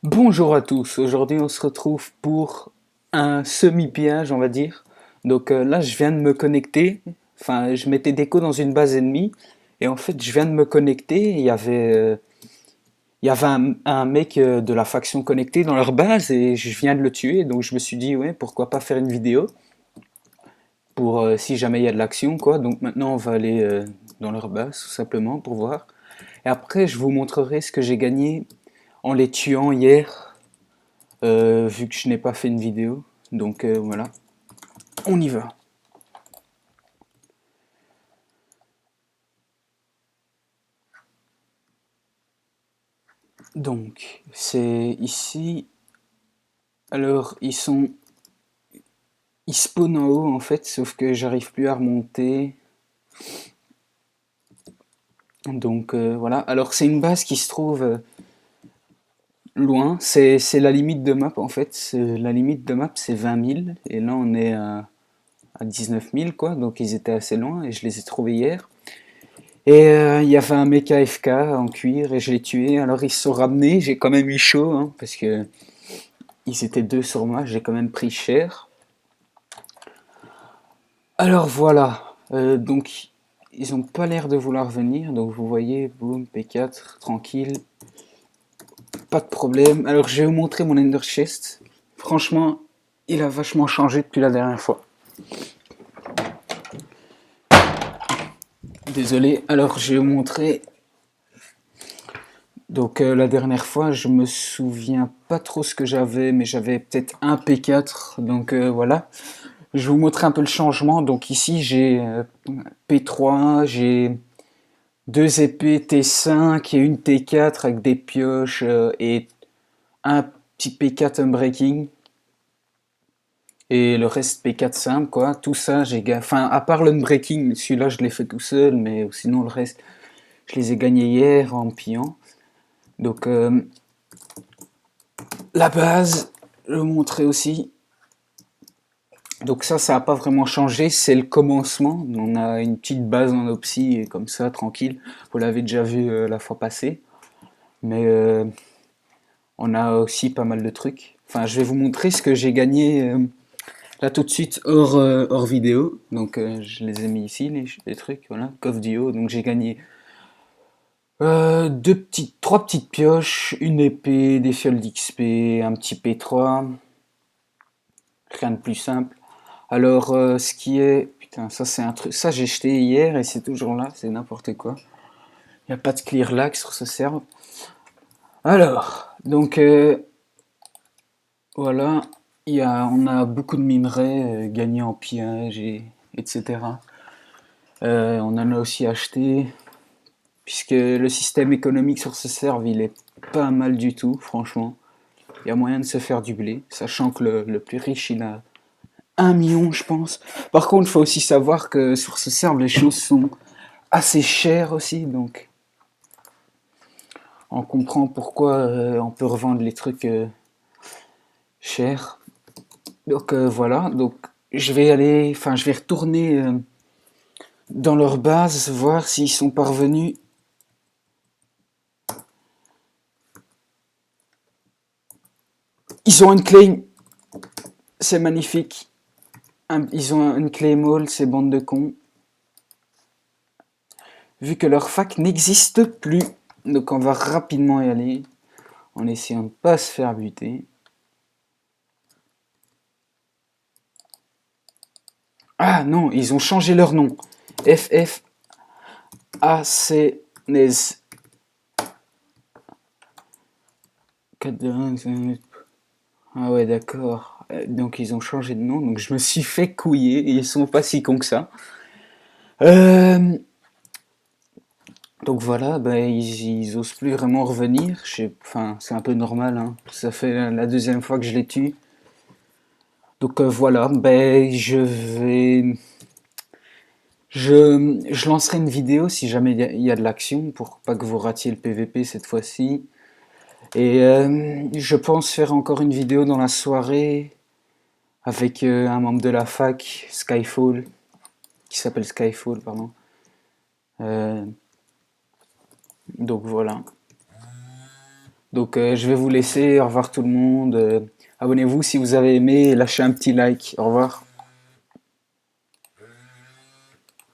Bonjour à tous, aujourd'hui on se retrouve pour un semi-pillage on va dire. Donc là je viens de me connecter, enfin je m'étais déco dans une base ennemie et en fait je viens de me connecter, il y avait un mec de la faction connecté dans leur base et je viens de le tuer donc je me suis dit ouais pourquoi pas faire une vidéo pour si jamais il y a de l'action quoi. Donc maintenant on va aller dans leur base tout simplement pour voir. Et après je vous montrerai ce que j'ai gagné en les tuant hier. Vu que je n'ai pas fait une vidéo. Donc voilà, on y va. Donc c'est ici. Alors ils spawnent en haut en fait, sauf que j'arrive plus à remonter. Donc voilà. Alors c'est une base qui se trouve loin. C'est la limite de map en fait. La limite de map c'est 20 000 et là on est à 19 000 quoi. Donc ils étaient assez loin et je les ai trouvés hier. Et il y avait un mec AFK en cuir et je l'ai tué. Alors ils se sont ramenés, j'ai quand même eu chaud hein, parce que ils étaient deux sur moi, j'ai quand même pris cher. Alors voilà, donc ils ont pas l'air de vouloir venir, donc vous voyez, boum, P4, tranquille, pas de problème. Alors je vais vous montrer mon Ender Chest. Franchement, il a vachement changé depuis la dernière fois. Désolé, alors je vais vous montrer. Donc la dernière fois, je me souviens pas trop ce que j'avais, mais j'avais peut-être un P4, donc voilà. Je vais vous montrer un peu le changement. Donc ici j'ai P3, j'ai deux épées T5 et une T4 avec des pioches et un petit P4 Unbreaking. Et le reste P4 simple, quoi. Tout ça, j'ai gagné. Enfin, à part l'Unbreaking, celui-là, je l'ai fait tout seul, mais sinon, le reste, je les ai gagnés hier en pillant. Donc, la base, je vais vous montrer aussi. Donc ça n'a pas vraiment changé, c'est le commencement. On a une petite base en opsie, comme ça, tranquille. Vous l'avez déjà vu la fois passée. Mais on a aussi pas mal de trucs. Enfin, je vais vous montrer ce que j'ai gagné là tout de suite hors vidéo. Donc je les ai mis ici, les trucs, voilà. Coffre Dio, donc j'ai gagné trois petites pioches, une épée, des fioles d'XP, un petit P3. Rien de plus simple. Alors, ce qui est... Putain, ça c'est un truc... Ça j'ai jeté hier et c'est toujours là, c'est n'importe quoi. Il n'y a pas de clear lag sur ce serve. Alors, donc voilà, on a beaucoup de minerais gagnés en pillage etc. On en a aussi acheté, puisque le système économique sur ce serve, il est pas mal du tout, franchement. Il y a moyen de se faire du blé, sachant que le plus riche, il a 1 million, je pense. Par contre, il faut aussi savoir que sur ce serve, les choses sont assez chères aussi, donc on comprend pourquoi on peut revendre les trucs chers. Donc voilà, donc je vais retourner dans leur base, voir s'ils sont parvenus. Ils ont une clé, c'est magnifique. Ils ont une clé mall, ces bandes de cons. Vu que leur fac n'existe plus, donc on va rapidement y aller, en essayant de ne pas se faire buter. Ah non, ils ont changé leur nom. FF AC NES. Ah ouais, d'accord. Donc ils ont changé de nom, donc je me suis fait couiller, et ils sont pas si cons que ça. Euh, donc voilà, bah, ils osent plus vraiment revenir. Enfin, c'est un peu normal, hein. Ça fait la deuxième fois que je les tue. Donc voilà, ben je lancerai une vidéo si jamais il y a de l'action pour pas que vous ratiez le PVP cette fois-ci. Et je pense faire encore une vidéo dans la soirée avec un membre de la fac, Skyfall, qui s'appelle Skyfall, pardon. Euh, donc voilà. Donc je vais vous laisser. Au revoir tout le monde. Abonnez-vous si vous avez aimé et lâchez un petit like. Au revoir.